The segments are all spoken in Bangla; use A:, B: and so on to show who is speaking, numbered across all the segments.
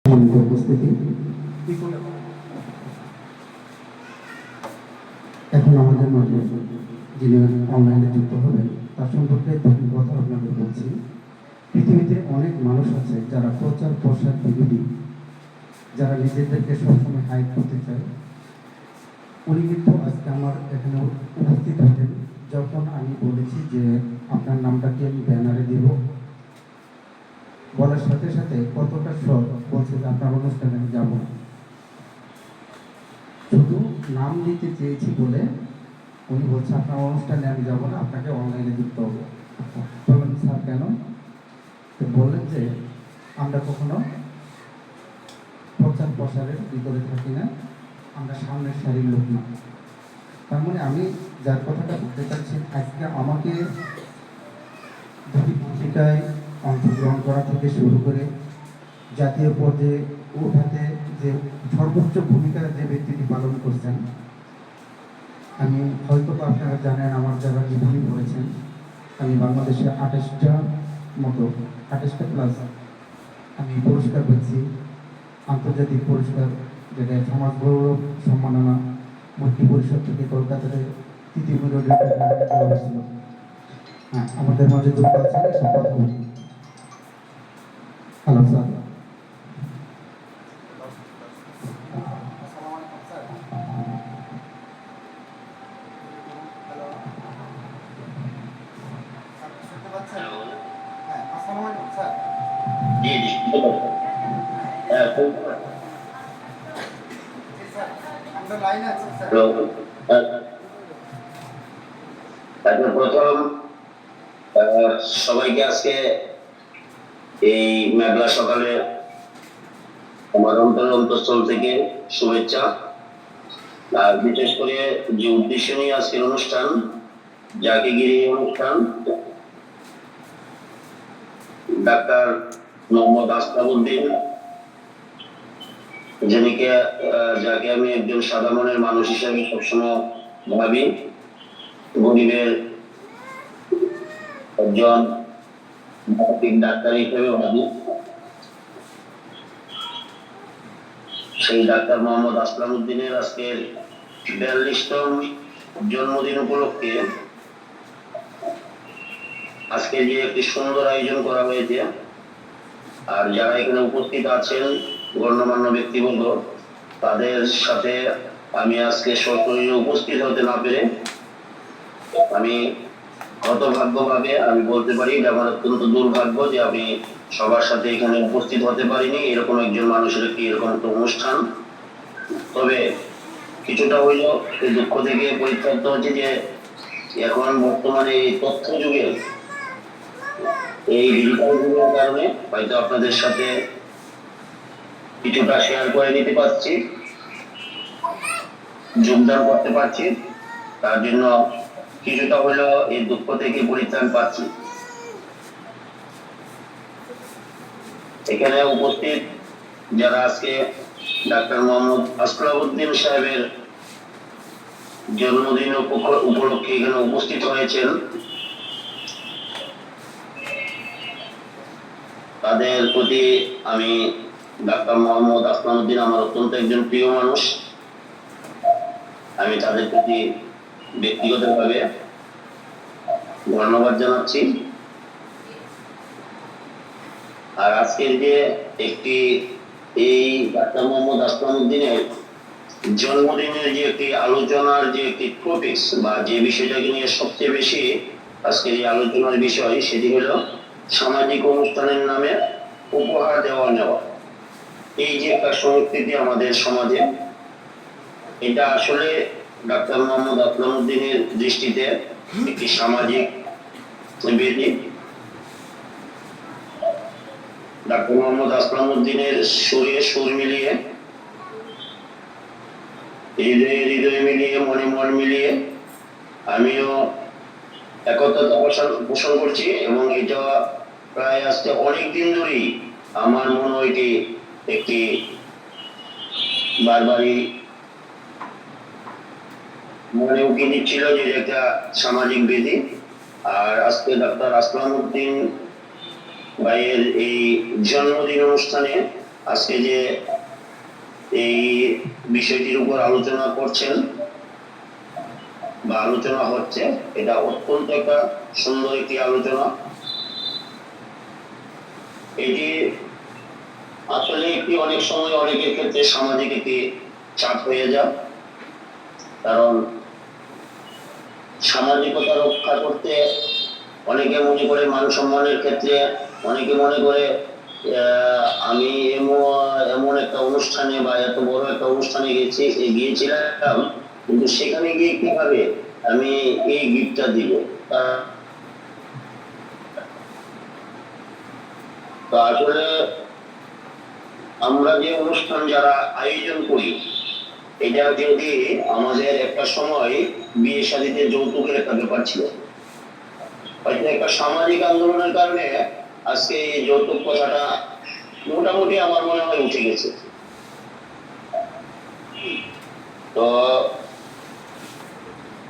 A: উপস্থিতি এখন আমাদের মাঝে যিনি অনলাইনে যুক্ত হবেন তার সম্পর্কে দুটি কথা আপনাদের বলছি। পৃথিবীতে অনেক মানুষ আছে যারা প্রচার প্রসার বিরোধী, যারা নিজেদেরকে সবসময় হাইড করতে চায়। উনি কিন্তু আজকে আমার এখানে উপস্থিত হতেন যখন আমি বলেছি যে আপনার নামটাকে আমি ব্যানারে দিব, বলার সাথে সাথে কতটা সব বলছে যে আপনার অনুষ্ঠানে আমি যাবো না। শুধু নাম দিতে চেয়েছি বলে উনি বলছে আপনার অনুষ্ঠানে আমি যাবো না, আপনাকে অনলাইনে যুক্ত হবো। বললাম স্যার কেন? তো বললেন যে আমরা কখনো প্রচার প্রসারের ভিতরে থাকি না, আমরা সামনের সারির লোক না। তার মানে আমি যার কথাটা বলতে চাচ্ছি, আজকে আমাকে দুটি পত্রিকায় অংশগ্রহণ করা থেকে শুরু করে জাতীয় পর্যায়ে ওঠাতে যে সর্বোচ্চ ভূমিকা যে ব্যক্তিটি পালন করছেন, আমি হয়তো আপনারা জানেন আমার যারা জীবনী পড়েছেন, আমি বাংলাদেশে 28টা মতো 28টা প্লাস আমি পুরস্কার পেয়েছি, আন্তর্জাতিক পুরস্কার, যেটা সমাজ গৌরব সম্মাননা মন্ত্রী পরিষদ থেকে কলকাতার তৃতীয় মেরুদণ্ড দেওয়া হয়েছিল। হ্যাঁ, আমাদের মাঝে যুক্ত আছেন শপথ করি। Hello sir.
B: জি জি প্রথম সবাইকে আজকে এই মেঘলা সকালে আমার অন্তঃস্থল থেকে শুভেচ্ছা। আর বিশেষ করে যে উদ্দেশ্য নিয়ে আজকের অনুষ্ঠান, জাকিগিরি অনুষ্ঠান, ডাক্তার মোহাম্মদ আসলামউদ্দিন, যাকে আমি একজন সাদা মনের মানুষ হিসেবে সবসময় ভাবি, গরিবের একজন ডাক্তার হিসেবে ভাবি, সেই ডাক্তার মোহাম্মদ আসলামউদ্দিনের আজকের 42তম জন্মদিন উপলক্ষে আজকে যে একটি সুন্দর আয়োজন করা হয়েছে, আর যারা এখানে উপস্থিত আছেন গণ্যমান্য ব্যক্তিবর্গ, তাদের সাথে আমি আজকে সশরীরে উপস্থিত হতে না পেরে আমি হতভাগ্যভাবে আমি বলতে পারি এটা আমার অত্যন্ত দুর্ভাগ্য যে আমি সবার সাথে এখানে উপস্থিত হতে পারিনি। এরকম একজন মানুষের একটি এরকম একটা অনুষ্ঠান, তবে কিছুটা হইলেও এই দুঃখ থেকে পরিত্রান্ত হচ্ছে যে এখন বর্তমানে এই তথ্য যুগে, এই ডিজিটাল যুগের কারণে হয়তো আপনাদের সাথে কিছুটা শেয়ার করে নিতে পারছি, যোগদান করতে পারছি, তার জন্য কিছুটা হলেও এই দুঃখ থেকে পরিত্রাণ পাচ্ছি। এখানে উপস্থিত যারা আজকে ডাক্তার মোহাম্মদ আসলামউদ্দিন সাহেবের জন্মদিন উপলক্ষে এখানে উপস্থিত হয়েছেন, তাদের প্রতি আমি, ডাক্তার মোহাম্মদ আসলামউদ্দিন আমার অত্যন্ত একজন প্রিয় মানুষ, আমি তাদের প্রতি ব্যক্তিগতভাবে ধন্যবাদ জানাচ্ছি। আর আজকের যে একটি এই ডাক্তার মোহাম্মদ আসলামউদ্দিনের জন্মদিনের যে একটি আলোচনার যে একটি টপিকস বা যে বিষয়টাকে নিয়ে সবচেয়ে বেশি আজকের এই আলোচনার বিষয়, সেটি হলো সামাজিক অনুষ্ঠানের নামে উপহার দেওয়া নেওয়া। এই যে একটা সংস্কৃতি আমাদের সমাজে, এটা আসলে ডাক্তার মোহাম্মদ আসলামউদ্দিনের দৃষ্টিতে একটি সামাজিক ব্যাধি। ডাক্তার মোহাম্মদ আসলামউদ্দিনের সুরে সুর মিলিয়ে, হৃদয়ে হৃদয় মিলিয়ে, মনে মন মিলিয়ে আমিও একতা পোষণ করছি, এবং এটা প্রায় আজকে অনেকদিন ধরেই আমার মনে হয় একটি বারবারই মনে উকি দিচ্ছিল যে একটা সামাজিক ব্যাধি। আর আজকে ডাক্তার আসলামউদ্দিন ভাইয়ের এই জন্মদিন অনুষ্ঠানে আজকে যে এই বিষয়টির উপর আলোচনা করছেন বা আলোচনা হচ্ছে, এটা অত্যন্ত একটা সুন্দর একটি আলোচনা। এটি আসলে একটি অনেক সময় অনেকের ক্ষেত্রে সামাজিক একটি চাপ হয়ে যায়, কারণ সামাজিকতা রক্ষা করতে অনেকে মনে করে মান সম্মানের ক্ষেত্রে, অনেকে মনে করে আমি এমন একটা অনুষ্ঠানে বা এত বড় একটা অনুষ্ঠানে গিয়েছিলাম, কিন্তু সেখানে গিয়ে কিভাবে আমি এই গিফটটা দিব। তো আসলে আমরা যে অনুষ্ঠান যারা আয়োজন করি, এটা যদি আমাদের একটা সময় বিয়ে শাদীতে যৌতুকের একটা ব্যাপার ছিল, হয়তো একটা সামাজিক আন্দোলনের কারণে আজকে এই যৌতুক কথাটা মোটামুটি আমার মনে হয় উঠে গেছে। তো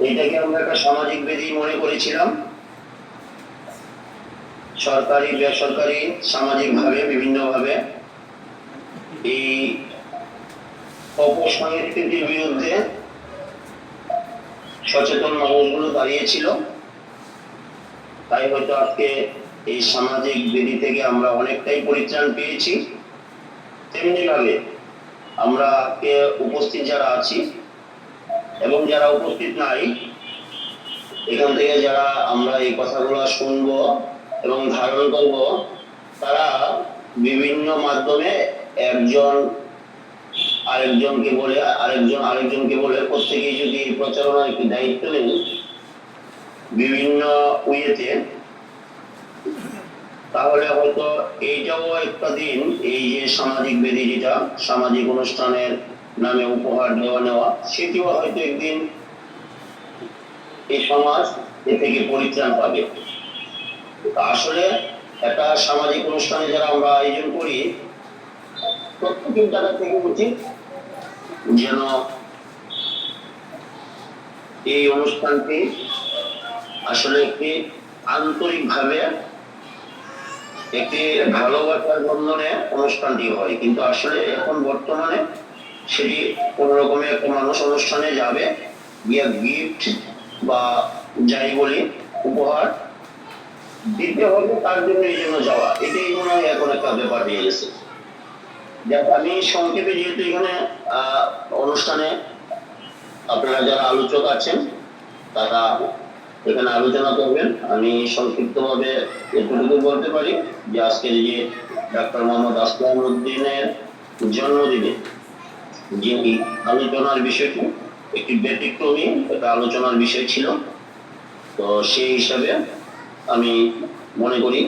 B: এইটাকে আমরা একটা সামাজিক ব্যাধি মনে করেছিলাম। সরকারি বেসরকারি সামাজিক ভাবে বিভিন্ন ভাবে এই অপসংস্কৃতির বিরুদ্ধে সচেতন মানুষগুলো দাঁড়িয়েছিল, তাই হয়তো আজকে এই সামাজিক বিধি থেকে আমরা অনেকটাই পরিত্রাণ পেয়েছি। তেমনি ভাবে আমরা আজকে উপস্থিত যারা আছি এবং যারা উপস্থিত নাই, এখান থেকে যারা আমরা এই কথাগুলো শুনবো এবং ধারণ করব, তারা বিভিন্ন মাধ্যমে একজন আরেকজনকে বলে প্রত্যেকেই যদি প্রচারণার একটি দায়িত্ব নেন বিভিন্ন ওয়েতে, তাহলে হয়তো এইটাও একটা দিন, এই যে সামাজিক বেদি, যেটা সামাজিক অনুষ্ঠানের নামে উপহার দেওয়া নেওয়া, সেটিও হয়তো একদিন এই সমাজ এ থেকে পরিত্রাণ পাবে। আসলে একটা সামাজিক অনুষ্ঠানে যারা আমরা আয়োজন করি, প্রত্যেকের জায়গা থেকে উচিত যেন এই অনুষ্ঠানটি আসলে একটি আন্তরিকভাবে একটি ভালোবাসার বন্ধনে অনুষ্ঠানটি হয়। কিন্তু আসলে এখন বর্তমানে সেটি কোন রকমে একটা মানুষ অনুষ্ঠানে যাবে, গিয়া গিফট বা যাই বলি উপহার দিতে হবে, তার জন্য এই জন্য যাওয়া, এটাই মনে হয় এখন একটা ব্যাপার হয়ে গেছে। আমি সংক্ষেপে, যেহেতু এখানে অনুষ্ঠানে আপনারা যারা আলোচক আছেন তারা এখানে আলোচনা করবেন, আমি সংক্ষিপ্ত ভাবে এতটুকু বলতে পারি যে আজকের যে ডাক্তার মোহাম্মদ আসলাম উদ্দিনের জন্মদিনে যে আলোচনার বিষয়টি একটি ব্যতিক্রমী একটা আলোচনার বিষয় ছিল, তো সেই হিসাবে আমি মনে করি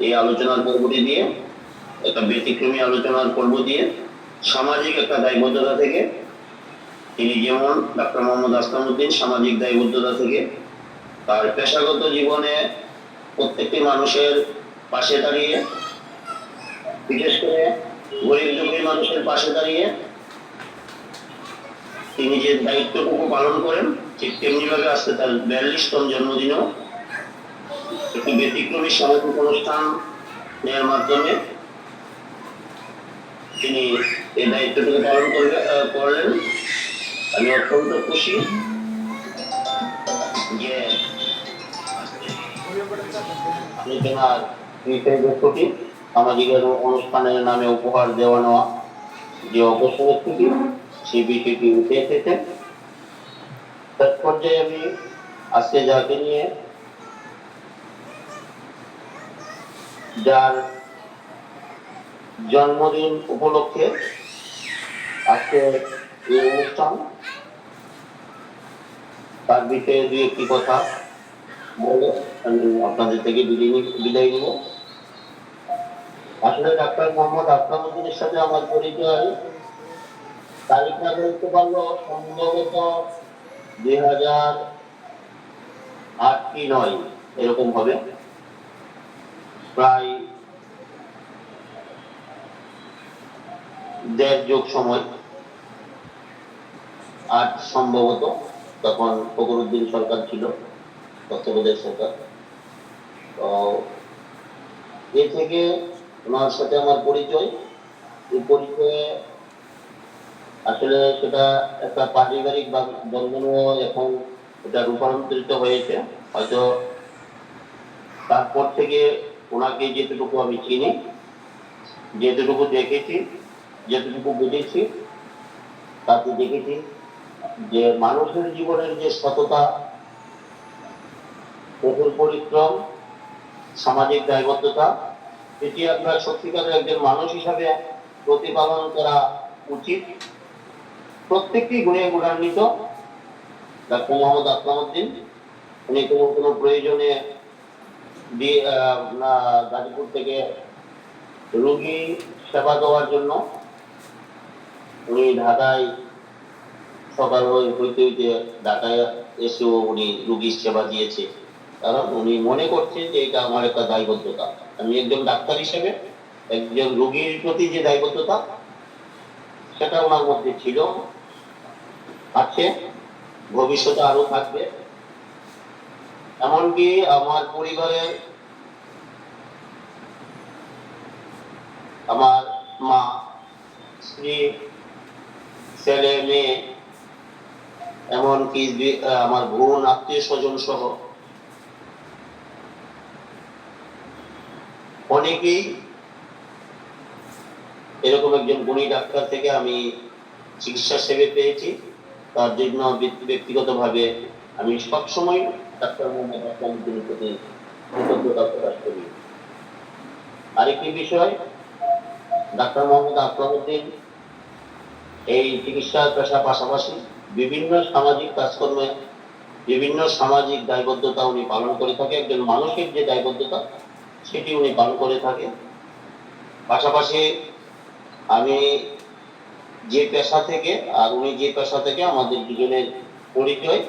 B: এই আলোচনার পর্বটি দিয়ে, একটা ব্যতিক্রমী আলোচনার পর্ব দিয়ে সামাজিক একটা দায়বদ্ধতা থেকে, তিনি যেমন ডাক্তার মোহাম্মদ আসলাম উদ্দিন সামাজিক দায়বদ্ধতা থেকে তার পেশাগত জীবনে প্রত্যেকটি মানুষের পাশে দাঁড়িয়ে, বিশেষ করে গরিব দুঃখী মানুষের পাশে দাঁড়িয়ে তিনি যে দায়িত্বটুকু পালন করেন, ঠিক তেমনি ভাবে আজকে তার 42তম জন্মদিনেও একটি ব্যতিক্রমী সামাজিক অনুষ্ঠানের মাধ্যমে তিনি এই দায়িত্বটুকু পালন করলেন। আমি অত্যন্ত খুশি যে আলোচনার বিষয়বস্তুটি সামাজিক অনুষ্ঠানের নামে উপহার দেওয়া নেওয়া যে অপসংস্কৃতি, সেই বিষয়টি উঠে এসেছে। তার পর্যায়ে আমি আজকে যাকে নিয়ে, যার জন্মদিন উপলক্ষে আজকে এই অনুষ্ঠান, তার বিষয়ে দুই একটি কথা বলে আমি আপনাদের থেকে বিদায় নিব। আসলে ডাক্তার মোহাম্মদ আসলাম উদ্দিনের সাথে আমার পরিচয় তারিখটা বলতে পারলো সম্ভবত 2008 কি 9 এরকম হবে, প্রায় 1.5 যুগ সময়। আজ সম্ভবত তখন ফখরুদ্দিন সরকার ছিল, তত্ত্বাবধায়ক সরকার। তো এ থেকে ওনার সাথে আমার পরিচয়, এই পরিচয়ে আসলে সেটা একটা পারিবারিক বা বন্ধনও এখন এটা রূপান্তরিত হয়েছে। হয়তো তারপর থেকে ওনাকে যেটুকু আমি চিনি, যেটুকু দেখেছি, যেটুকু বুঝেছি, তাতে দেখেছি যে মানুষের জীবনের যে সততা, কঠোর পরিশ্রম, সামাজিক দায়বদ্ধতা, এটি আমরা সত্যিকারের একজন মানুষ হিসাবে প্রতিপালন করা উচিত। প্রত্যেকটি গুণে গুণান্বিত ডাক্তার মোহাম্মদ আসলাম উদ্দিন। উনি কোনো প্রয়োজনে গাজীপুর থেকে রোগী সেবা দেওয়ার জন্য উনি ঢাকায় সকাল হইতে হইতে ঢাকায় এসেও উনি রোগীর সেবা দিয়েছে, কারণ উনি মনে করছেন যে এটা আমার একটা দায়বদ্ধতা। আমি একজন ডাক্তার হিসেবে একজন রোগীর প্রতি যে দায়বদ্ধতা, সেটা ওনার মধ্যে ছিল, আছে, ভবিষ্যতে আরো থাকবে। এমনকি আমার পরিবারের আমার মা, স্ত্রী, ছেলে, মেয়ে, এমনকি আমার বোন, আত্মীয় স্বজন সহ অনেকেই এরকম একজন গুণী ডাক্তার থেকে আমি চিকিৎসা সেবা পেয়েছি। তার জন্য ব্যক্তিগতভাবে আমি সবসময় ডাক্তার মোহাম্মদ আসলাম উদ্দিনের প্রতি কৃতজ্ঞতা প্রকাশ করি। আরেকটি বিষয়, ডাক্তার মোহাম্মদ আসলাম উদ্দিন এই চিকিৎসা পেশার পাশাপাশি বিভিন্ন সামাজিক কাজকর্মে, বিভিন্ন সামাজিক দায়বদ্ধতা উনি পালন করে থাকে। একজন মানুষের যে দায়বদ্ধতা, সেটি উনি পালন করে থাকে। পাশাপাশি আমি যে পেশা থেকে আর উনি যে পেশা থেকে আমাদের দুজনের পরিচয়,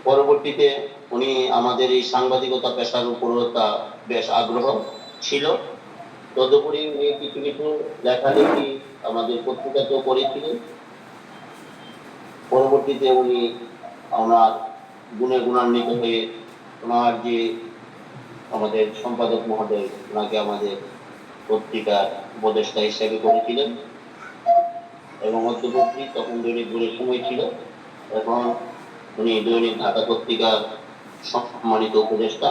B: পরবর্তীতে উনি আমাদের এই সাংবাদিকতা পেশার উপরও তা বেশ আগ্রহ ছিল। তদুপরি উনি কিছু কিছু লেখালেখি আমাদের পত্রিকাতেও করেছিলেন। পরবর্তীতে উনি ওনার গুণে গুণান্বিত হয়ে ওনার যে আমাদের সম্পাদক মহোদয় ওনাকে আমাদের পত্রিকার উপদেষ্টা হিসেবে করেছিলেন, এবং মধ্যবর্তী তখন দৈনিক গুণের সময় ছিল, এখন উনি দৈনিক ঢাকা পত্রিকার সম্মানিত উপদেষ্টা।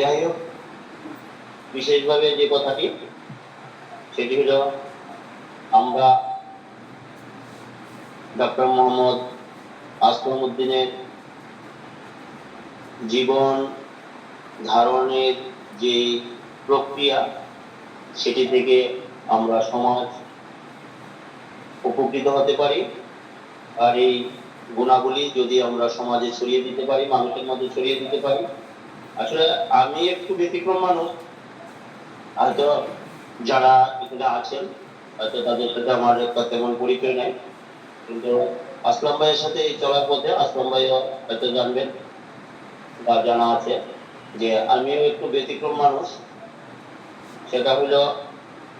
B: যাই হোক, বিশেষভাবে যে কথাটি, সেটি হল আমরা ডক্টর মোহাম্মদ আসলাম উদ্দিনের জীবন ধারণের যে প্রক্রিয়া, সেটি থেকে আমরা সমাজ উপকৃত হতে পারি। আর এই গুণাবলী যদি আমরা সমাজে ছড়িয়ে দিতে পারি, মানুষের মধ্যে ছড়িয়ে দিতে পারি। আসলে আমি একটু ব্যতিক্রম মানুষ, হয়তো যারা এখানে আছেন হয়তো তাদের সাথে আমার একটা তেমন পরিচয় নাই, কিন্তু আসলাম ভাইয়ের সাথে এই চলার পথে আসলাম ভাইও হয়তো জানবেন বা জানা আছে যে আমিও একটু ব্যতিক্রম মানুষ। সেটা হলো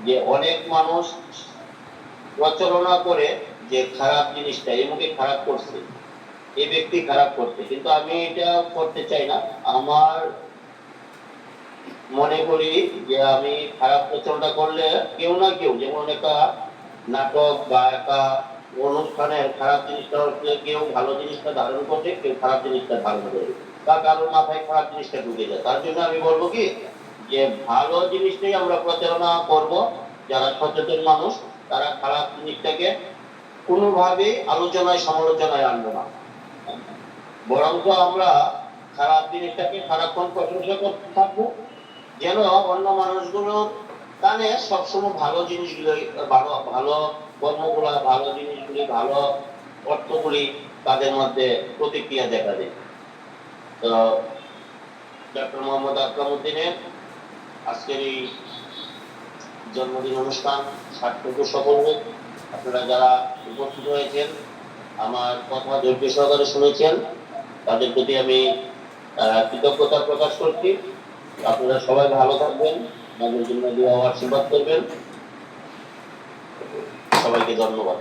B: যে অনেক মানুষ প্রচারণা করে যে খারাপ জিনিসটা এই মুখে খারাপ করছে, এই ব্যক্তি খারাপ করছে, কিন্তু আমি এটা করতে চাই না। আমার মনে করি যে আমি খারাপ প্রচারণা করলে কেউ না কেউ, যেমন একটা নাটক বা একটা অনুষ্ঠানের খারাপ জিনিসটা হচ্ছে কেউ ভালো জিনিসটা ধারণ করছে, কেউ খারাপ জিনিসটা ধারণ করে, বা কারোর মাথায় খারাপ জিনিসটা ঢুকে যায়। তার জন্য আমি বলবো কি, যে ভালো জিনিসটাই আমরা প্রচারণা করব। যারা সচেতন মানুষ তারা খারাপ জিনিসটাকে কোনোভাবেই আলোচনায় সমালোচনায় আনবো না, বরঞ্চ আমরা খারাপ জিনিসটাকে সারাক্ষণ প্রশংসা করতে থাকবো, যেন অন্য মানুষগুলোর কানে সবসময় ভালো জিনিসগুলো, ভালো ভালো কর্মগুলা, ভালো জিনিসগুলি, ভালো অর্থগুলি তাদের মধ্যে প্রতিক্রিয়া দেখা দেয়। তো ডক্টর মোহাম্মদ আসলাম উদ্দিনের আজকের এই জন্মদিন অনুষ্ঠান সার্থক সফল হোক। আপনারা যারা উপস্থিত হয়েছেন, আমার কথা ধৈর্য সহকারে শুনেছেন, তাদের প্রতি আমি কৃতজ্ঞতা প্রকাশ করছি। আপনারা সবাই ভালো থাকবেন, আমাদের জন্য দোয়া ও আশীর্বাদ করবেন। সবাইকে ধন্যবাদ।